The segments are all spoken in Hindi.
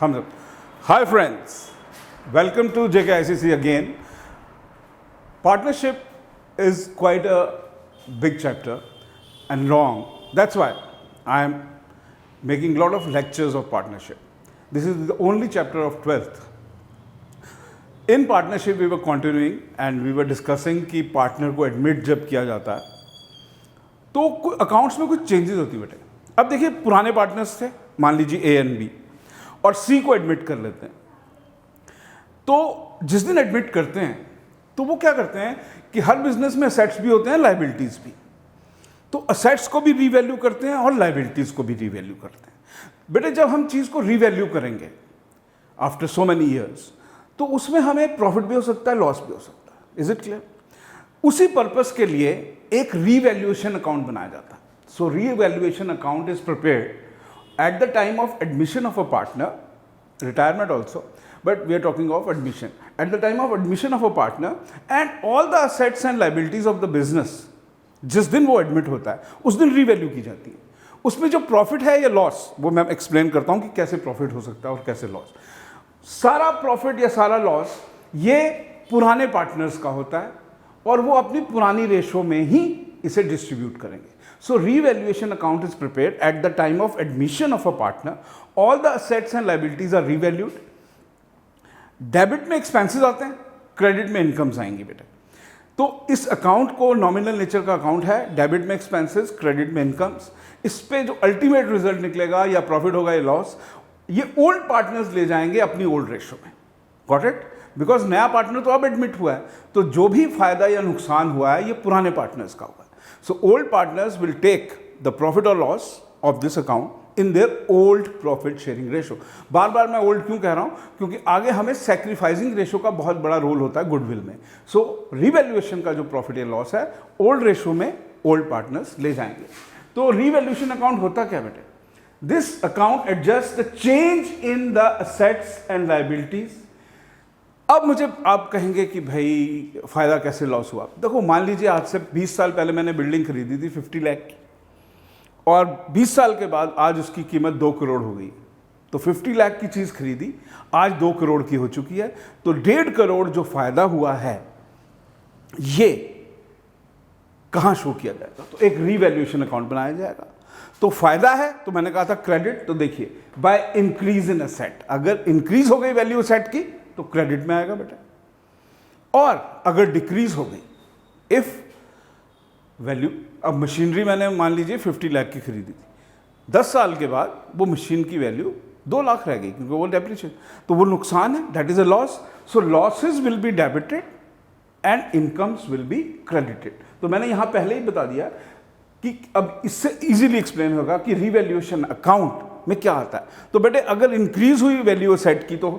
Thumbs up. Hi friends, welcome to JKICC again. Partnership is quite a big chapter and long. That's why I am making a lot of lectures of partnership. This is the only chapter of 12th. In partnership we were continuing and we were discussing कि partner को admit जब किया जाता है तो अकाउंट्स में कुछ चेंजेस होती है बेटे. अब देखिए पुराने पार्टनर्स थे, मान लीजिए ए एंड बी, और सी को एडमिट कर लेते हैं. तो जिस दिन एडमिट करते हैं तो वो क्या करते हैं कि हर बिजनेस में असेट्स भी होते हैं, लाइबिलिटीज भी. तो असेट्स को भी रीवैल्यू करते हैं और लाइबिलिटीज को भी रीवैल्यू करते हैं. बेटे जब हम चीज़ को रीवैल्यू करेंगे आफ्टर सो मेनी ईयर्स तो उसमें हमें प्रॉफिट भी हो सकता है, लॉस भी हो सकता है. Is it clear? उसी पर्पस के लिए एक रीवैल्यूएशन अकाउंट बनाया जाता है. So revaluation account is prepared at the time of admission of a partner, retirement also, but we are talking of admission. At the time of admission of a partner and all the assets and liabilities of the business, जिस दिन वो एडमिट होता है उस दिन रीवैल्यू की जाती है. उसमें जो प्रॉफिट है या लॉस वो मैं एक्सप्लेन करता हूँ कि कैसे प्रॉफिट हो सकता है और कैसे लॉस. सारा प्रॉफिट या सारा लॉस ये पुराने पार्टनर्स का होता है और वो अपनी पुरानी रेशो में ही इसे डिस्ट्रीब्यूट करेंगे. So revaluation account is prepared at the time of admission of a partner. All the assets and liabilities are revalued. Debit में एक्सपेंसेस आते हैं, क्रेडिट में इनकम्स आएंगी बेटा. तो इस अकाउंट को नॉमिनल नेचर का अकाउंट है. डेबिट में एक्सपेंसेस, क्रेडिट में इनकम्स. इस पे जो अल्टीमेट रिजल्ट निकलेगा या प्रॉफिट होगा या लॉस, ये ओल्ड पार्टनर्स ले जाएंगे अपनी ओल्ड रेशो में. Got it? बिकॉज नया पार्टनर तो अब एडमिट हुआ है, तो जो भी फायदा या नुकसान हुआ है ये पुराने पार्टनर्स का हुआ है. So old partners will take the profit और loss of this account in their old profit sharing ratio. बार बार मैं ओल्ड क्यों कह रहा हूं? क्योंकि आगे हमें सैक्रिफाइसिंग रेशो का बहुत बड़ा रोल होता है गुडविल में. सो रिवैल्यूएशन का जो प्रॉफिट या लॉस है ओल्ड रेशो में ओल्ड पार्टनर्स ले जाएंगे. तो रिवैल्यूएशन अकाउंट होता क्या बेटे? This account adjust the change in the assets and liabilities. अब मुझे आप कहेंगे कि भाई फायदा कैसे लॉस हुआ? देखो मान लीजिए आज से 20 साल पहले मैंने बिल्डिंग खरीदी थी 50 लाख की, और 20 साल के बाद आज उसकी कीमत 2 करोड़ हो गई. तो 50 लाख की चीज़ खरीदी, आज 2 करोड़ की हो चुकी है. तो 1.5 करोड़ जो फायदा हुआ है ये कहाँ शो किया जाएगा? तो एक रीवैल्यूएशन अकाउंट बनाया जाएगा. तो फायदा है तो मैंने कहा था क्रेडिट. तो देखिए बाय इंक्रीज इन असेट, अगर इंक्रीज हो गई वैल्यू असेट की तो क्रेडिट में आएगा बेटा. और अगर डिक्रीज हो गई, इफ वैल्यू, अब मशीनरी मैंने मान लीजिए 50 लाख की खरीदी थी, 10 साल के बाद वो मशीन की वैल्यू 2 लाख रह गई क्योंकि वो डेप्रिशिएशन, तो वो नुकसान है, that is a loss. So losses will be debited and incomes will be credited. तो मैंने यहां पहले ही बता दिया कि अब इससे इजीली एक्सप्लेन होगा कि रिवैल्यूएशन अकाउंट में क्या आता है. तो बेटे अगर इंक्रीज हुई वैल्यू सेट की तो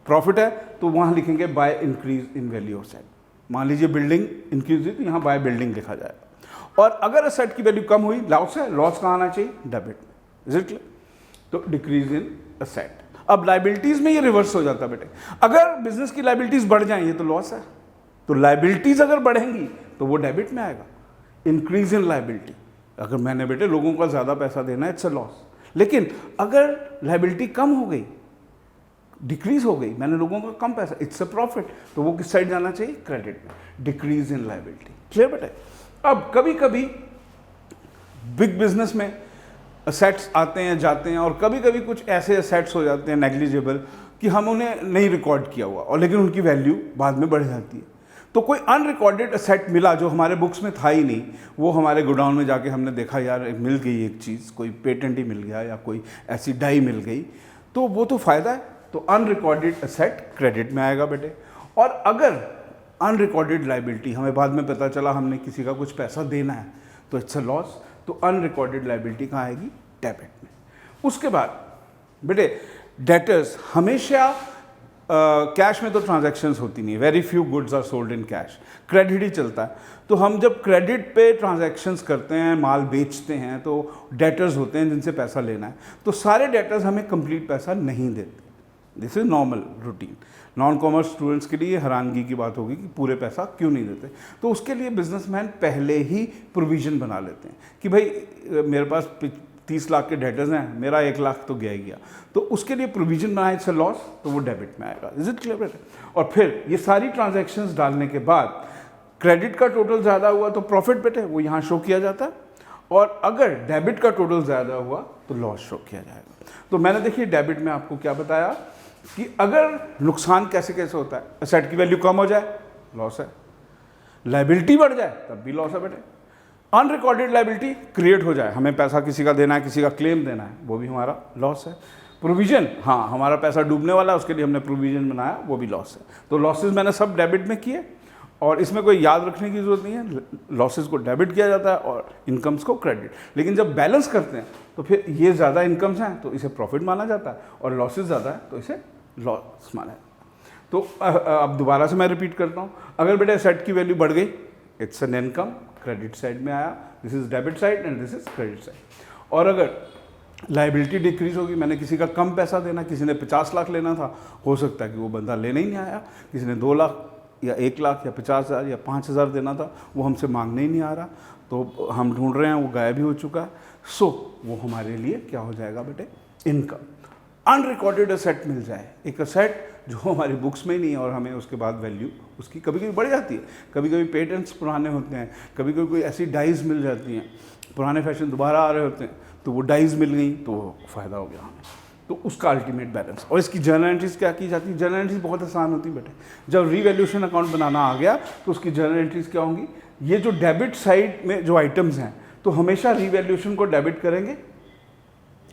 प्रॉफिट है, तो वहां लिखेंगे by increase in value set. मान लीजिए बिल्डिंग इंक्रीज हुई तो यहां बाय बिल्डिंग लिखा जाएगा. और अगर असेट की वैल्यू कम हुई, लॉस है, लॉस कहाँ आना चाहिए? डेबिट में. Is it clear? तो डिक्रीज इन असेट. अब लाइबिलिटीज में ये रिवर्स हो जाता है बेटे. अगर बिजनेस की लाइबिलिटीज बढ़ जाएंगी तो लॉस है, तो लाइबिलिटीज अगर बढ़ेंगी तो वो डेबिट में आएगा. इंक्रीज इन लाइबिलिटी, अगर मैंने बेटे लोगों का ज्यादा पैसा देना है, इट्स अ लॉस. लेकिन अगर लाइबिलिटी कम हो गई, डिक्रीज हो गई, मैंने लोगों का कम पैसा, इट्स अ प्रॉफिट, तो वो किस साइड जाना चाहिए? क्रेडिट में. Decrease in liability. क्लियर बेटे? अब कभी कभी बिग बिजनेस में असेट्स आते हैं जाते हैं, और कभी कभी कुछ ऐसे असेट्स हो जाते हैं नेग्लिजिबल कि हम उन्हें नहीं रिकॉर्ड किया हुआ, और लेकिन उनकी वैल्यू बाद में बढ़ जाती है. तो कोई अनरिकॉर्डेड असेट मिला जो हमारे बुक्स में था ही नहीं, वो हमारे गोडाउन में जाके हमने देखा यार मिल गई एक चीज़, कोई पेटेंट ही मिल गया या कोई ऐसी डाई मिल गई, तो वो तो फ़ायदा है. तो अनरिकॉर्डेड असेट क्रेडिट में आएगा बेटे. और अगर अनरिकॉर्डेड लाइबिलिटी हमें बाद में पता चला हमने किसी का कुछ पैसा देना है तो इट्स अ लॉस. तो अनरिकॉर्डेड लाइबिलिटी कहाँ आएगी? डेबिट में. उसके बाद बेटे डेटर्स हमेशा कैश में तो ट्रांजैक्शंस होती नहीं है, very few goods are sold in cash, credit ही चलता है. तो हम जब क्रेडिट पे ट्रांजैक्शंस करते हैं, माल बेचते हैं, तो डेटर्स होते हैं जिनसे पैसा लेना है. तो सारे डेटर्स हमें कंप्लीट पैसा नहीं देते. This is normal routine. Non commerce students के लिए हैरानगी की बात होगी कि पूरे पैसा क्यों नहीं देते. तो उसके लिए बिजनेसमैन पहले ही प्रोविजन बना लेते हैं कि भाई मेरे पास 30 लाख के डेटर्स हैं, मेरा 1 लाख तो गया ही गया, तो उसके लिए प्रोविजन बनाए इट्स लॉस, तो वो डेबिट में आएगा। Is it clear? और फिर ये सारी ट्रांजैक्शंस डालने के बाद क्रेडिट का टोटल ज़्यादा हुआ तो प्रॉफिट बेटे वो यहाँ शो किया जाता है, और अगर डेबिट का टोटल ज़्यादा हुआ तो लॉस शो किया जाएगा। तो मैंने देखिए डेबिट में आपको क्या बताया कि अगर नुकसान कैसे कैसे होता है, एसेट की वैल्यू कम हो जाए लॉस है, लायबिलिटी बढ़ जाए तब भी लॉस है बेटे, अनरिकॉर्डेड लायबिलिटी क्रिएट हो जाए, हमें पैसा किसी का देना है, किसी का क्लेम देना है, वो भी हमारा लॉस है। प्रोविजन, हाँ हमारा पैसा डूबने वाला है उसके लिए हमने प्रोविजन बनाया, वो भी लॉस है। तो लॉसेस मैंने सब डेबिट में किए, और इसमें कोई याद रखने की जरूरत नहीं है, लॉसेस को डेबिट किया जाता है और इनकम्स को क्रेडिट। लेकिन जब बैलेंस करते हैं तो फिर ये ज़्यादा इनकम्स हैं तो इसे प्रॉफिट माना जाता है, और लॉसेस ज़्यादा है तो इसे लॉस माना जाता है। तो अब दोबारा से मैं रिपीट करता हूँ, अगर बेटा एसेट की वैल्यू बढ़ गई it's an income, credit side में आया, this is debit side and this is credit side. और अगर लायबिलिटी डिक्रीज होगी, मैंने किसी का कम पैसा देना, किसी ने 50 लाख लेना था, हो सकता है कि वो बंदा लेने ही नहीं आया, किसी ने 2 लाख या 1 लाख या 50,000 या 5,000 देना था, वो हमसे मांगने ही नहीं आ रहा, तो हम ढूंढ रहे हैं, वो गायब ही हो चुका है। सो वो हमारे लिए क्या हो जाएगा बेटे, इनकम। अनरिकॉर्डेड असेट मिल जाए, एक असेट जो हमारी बुक्स में ही नहीं है और हमें उसके बाद वैल्यू उसकी कभी कभी बढ़ जाती है, कभी कभी पेटेंट्स पुराने होते हैं, कभी कभी कोई ऐसी डाइज मिल जाती हैं, पुराने फैशन दोबारा आ रहे होते हैं, तो वो डाइज मिल गई तो फ़ायदा हो गया हमें, तो उसका अल्टीमेट बैलेंस। और इसकी जर्नल एंट्रीज क्या की जाती है? जर्नल एंट्रीज बहुत आसान होती है बेटे, जब रीवैल्यूएशन अकाउंट बनाना आ गया तो उसकी जर्नल एंट्रीज क्या होंगी, ये जो डेबिट साइड में जो आइटम्स हैं तो हमेशा रीवैल्यूएशन को डेबिट करेंगे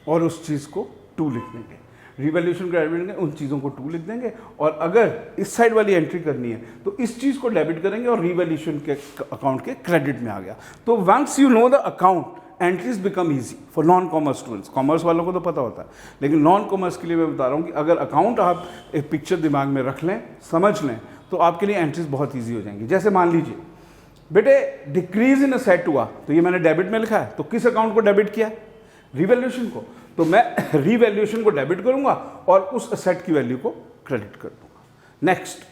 और उस चीज़ को टू लिख देंगे, रिवैल्यूएशन को डेबिट करेंगे, उन चीज़ों को टू लिख देंगे, और अगर इस साइड वाली एंट्री करनी है तो इस चीज़ को डेबिट करेंगे और रिवैल्यूएशन के अकाउंट के क्रेडिट में आ गया। तो once you know the account entries become easy for non commerce students. Commerce वालों को तो पता होता है, लेकिन नॉन कॉमर्स के लिए मैं बता रहा हूँ कि अगर अकाउंट आप एक पिक्चर दिमाग में रख लें, समझ लें, तो आपके लिए एंट्रीज बहुत ईजी हो जाएंगी। जैसे मान लीजिए बेटे डिक्रीज इन असेट हुआ, तो ये मैंने डेबिट में लिखा है, तो किस अकाउंट को डेबिट किया? रिवैल्यूएशन को। तो मैं रिवैल्यूएशन को डेबिट करूंगा और उस असेट की वैल्यू को क्रेडिट कर दूंगा। नेक्स्ट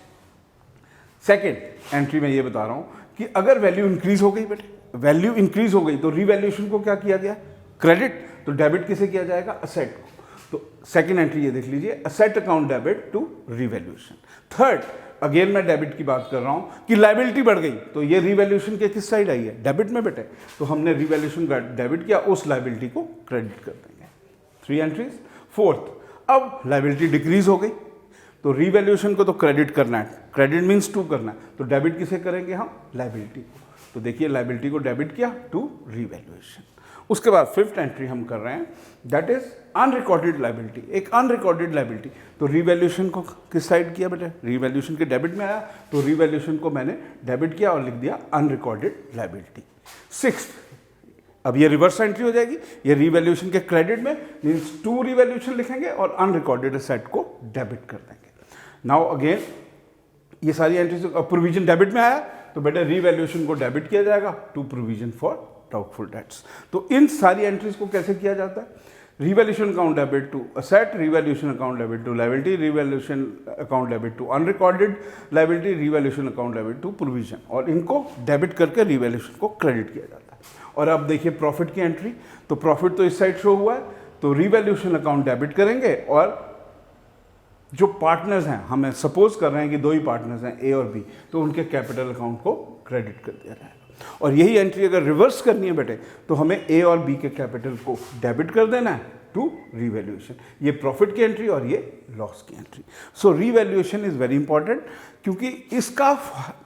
सेकेंड एंट्री में ये बता रहा हूं कि अगर वैल्यू इंक्रीज हो गई बेटे, वैल्यू इंक्रीज हो गई तो रिवैल्यूएशन को क्या किया गया? क्रेडिट। तो डेबिट किसे किया जाएगा? असेट को। तो सेकेंड एंट्री ये देख लीजिए, asset account debit to revaluation. Third, again मैं डेबिट की बात कर रहा हूं कि लायबिलिटी बढ़ गई, तो ये रिवैल्यूएशन के किस साइड आई है? डेबिट में बेटे। तो हमने रिवैल्यूएशन का डेबिट किया, उस लायबिलिटी को क्रेडिट कर देंगे। 3 एंट्रीज। फोर्थ, अब लायबिलिटी डिक्रीज हो गई तो रिवैल्यूएशन को तो क्रेडिट करना है, क्रेडिट मीन्स टू करना है, तो डेबिट किसे करेंगे हम? लायबिलिटी को। तो देखिए लायबिलिटी को डेबिट किया टू रिवैल्यूएशन। उसके बाद फिफ्थ एंट्री हम कर रहे हैं, दैट इज अनरिकॉर्डेड लायबिलिटी। एक अनरिकॉर्डेड लायबिलिटी, तो रिवैल्यूएशन को किस साइड किया बेटे? रिवैल्यूएशन के डेबिट में आया, तो रिवैल्यूएशन को मैंने डेबिट किया और लिख दिया अनरिकॉर्डेड लायबिलिटी। सिक्स्थ, अब ये रिवर्स एंट्री हो जाएगी, ये रिवैल्यूएशन के क्रेडिट में मीन्स टू रिवैल्यूएशन लिखेंगे और अनरिकॉर्डेड असेट को डेबिट कर देंगे। नाउ अगेन ये सारी एंट्रीज, प्रोविजन डेबिट में आया तो बेटा रिवैल्यूएशन को डेबिट किया जाएगा to provision for doubtful debts. तो इन सारी एंट्रीज को कैसे किया जाता है? Revaluation account debit to asset, revaluation account debit to liability, revaluation account debit to unrecorded liability, revaluation account debit to provision, और इनको डेबिट करके रिवैल्यूएशन को क्रेडिट किया जाता है। और अब देखिए प्रॉफिट की एंट्री, तो प्रॉफिट तो इस साइड शो हुआ है, तो रिवैल्यूएशन अकाउंट डेबिट करेंगे और जो पार्टनर्स हैं, हमें सपोज कर रहे हैं कि 2 ही पार्टनर्स हैं ए और बी, तो उनके कैपिटल अकाउंट को क्रेडिट कर दिया जाएगा। और यही एंट्री अगर रिवर्स करनी है बेटे, तो हमें ए और बी के कैपिटल को डेबिट कर देना है टू रिवैल्यूएशन। ये प्रॉफिट की एंट्री और ये लॉस की entry. So revaluation is very important, क्योंकि इसका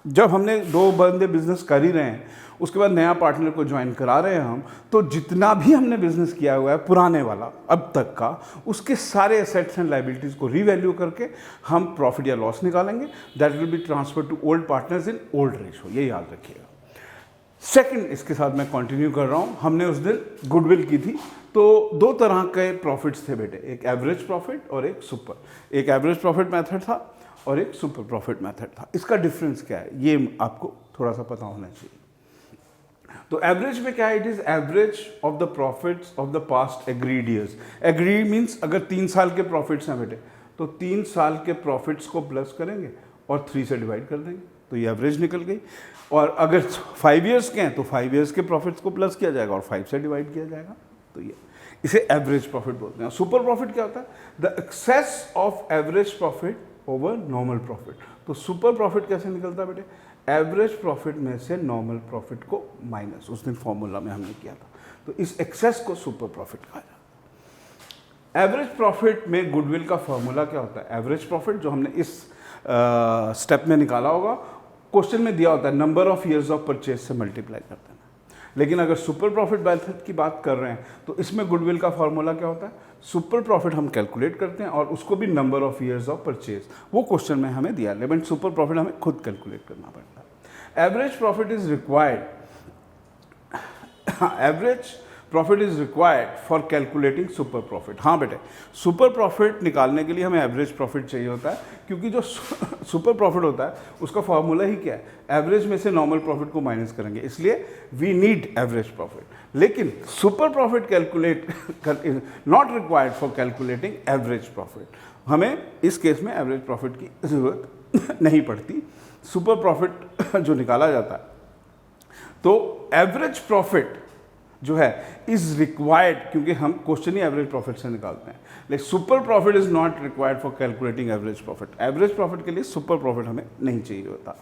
जब हमने 2 बंदे बिजनेस कर ही रहे हैं, उसके बाद नया पार्टनर को ज्वाइन करा रहे हैं हम, तो जितना भी हमने बिजनेस किया हुआ है पुराने वाला अब तक का, उसके सारे एसेट्स एंड लायबिलिटीज को रीवैल्यू करके हम प्रॉफिट या लॉस निकालेंगे, that will be transfer to old partners in old ratio. ये याद रखिएगा। सेकंड, इसके साथ मैं कंटिन्यू कर रहा हूँ, हमने उस दिन गुडविल की थी, तो 2 तरह के प्रॉफिट्स थे बेटे, एक एवरेज प्रॉफिट और एक सुपर। एक एवरेज प्रॉफिट मेथड था और एक सुपर प्रॉफिट मेथड था। इसका डिफरेंस क्या है ये आपको थोड़ा सा पता होना चाहिए। तो एवरेज में क्या है? It is average of the profits of the past agreed years. Agreed means अगर 3 साल के प्रॉफिट्स हैं बेटे, तो 3 साल के प्रॉफिट्स को प्लस करेंगे और 3 से डिवाइड कर देंगे, तो ये एवरेज निकल गई। और अगर 5 ईयर्स के हैं तो 5 ईयर्स के प्रॉफिट्स को प्लस किया जाएगा और 5 से डिवाइड किया जाएगा, तो ये इसे एवरेज प्रॉफिट बोलते हैं। सुपर प्रॉफिट क्या होता है? The excess of average profit over normal profit. तो सुपर प्रॉफिट कैसे निकलता है बेटे? एवरेज प्रॉफिट में से नॉर्मल प्रॉफिट को माइनस, उस दिन फॉर्मूला में हमने किया था। तो इस एक्सेस को सुपर प्रॉफिट कहा जाता है। एवरेज प्रॉफिट में गुडविल का फॉर्मूला क्या होता है? एवरेज प्रॉफिट जो हमने इस स्टेप में निकाला होगा, क्वेश्चन में दिया होता है number of years of purchase से मल्टीप्लाई करते हैं। लेकिन अगर सुपर प्रॉफिट मेथड की बात कर रहे हैं तो इसमें गुडविल का फॉर्मूला क्या होता है? सुपर प्रॉफिट हम कैलकुलेट करते हैं और उसको भी number of years of purchase, वो क्वेश्चन में हमें दिया, लेकिन सुपर प्रॉफिट हमें खुद कैलकुलेट करना पड़ता है। Average profit is required, average profit is required for calculating super profit. हाँ बेटे, सुपर प्रॉफिट निकालने के लिए हमें एवरेज प्रॉफिट चाहिए होता है, क्योंकि जो सुपर प्रॉफिट होता है उसका फॉर्मूला ही क्या है? एवरेज में से नॉर्मल प्रॉफिट को माइनस करेंगे, इसलिए वी नीड एवरेज प्रॉफिट। लेकिन super profit calculate not required for calculating average profit. हमें इस केस में एवरेज प्रॉफिट की ज़रूरत नहीं पड़ती। सुपर प्रॉफिट जो निकाला जाता है, तो एवरेज प्रॉफिट जो है इज रिक्वायर्ड, क्योंकि हम क्वेश्चन ही एवरेज प्रॉफिट से निकालते हैं, लेकिन super profit is not required for calculating average profit. Average profit के लिए सुपर प्रॉफिट हमें नहीं चाहिए होता।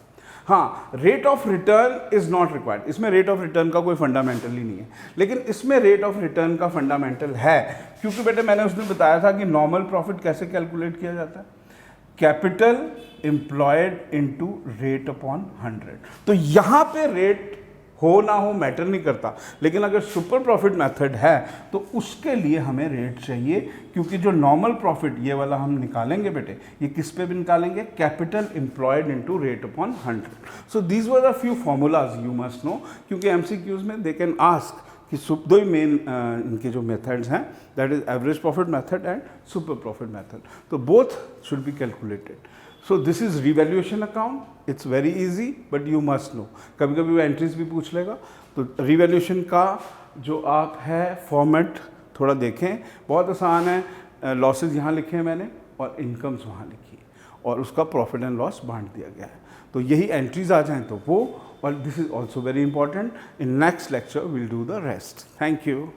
हाँ, rate of return is not required. इसमें रेट ऑफ रिटर्न का कोई फंडामेंटल ही नहीं है, लेकिन इसमें रेट ऑफ रिटर्न का फंडामेंटल है, क्योंकि बेटे मैंने उसमें बताया था कि नॉर्मल प्रॉफिट कैसे कैलकुलेट किया जाता है? Capital employed into rate upon 100। तो यहाँ पे रेट हो ना हो मैटर नहीं करता, लेकिन अगर सुपर प्रॉफिट मेथड है तो उसके लिए हमें रेट चाहिए, क्योंकि जो नॉर्मल प्रॉफिट ये वाला हम निकालेंगे बेटे, ये किस पे भी निकालेंगे? Capital employed into rate upon 100। So these were the few formulas you must no, क्योंकि एमसीक्यूज में दे कैन आस्क कि दो ही मेन इनके जो मेथड्स हैं, that is average profit method and super profit method. तो both should be calculated. So this is revaluation account, it's very easy but you must know. कभी कभी वो एंट्रीज भी पूछ लेगा, तो रिवैल्यूएशन का जो आप है फॉर्मेट थोड़ा देखें, बहुत आसान है। लॉसेज यहाँ लिखे हैं मैंने और इनकम्स वहाँ लिखी है, और उसका प्रॉफिट एंड लॉस बांट दिया गया है। तो यही एंट्रीज आ जाएं तो वो, और this is also very important. In next lecture will do the rest. Thank you.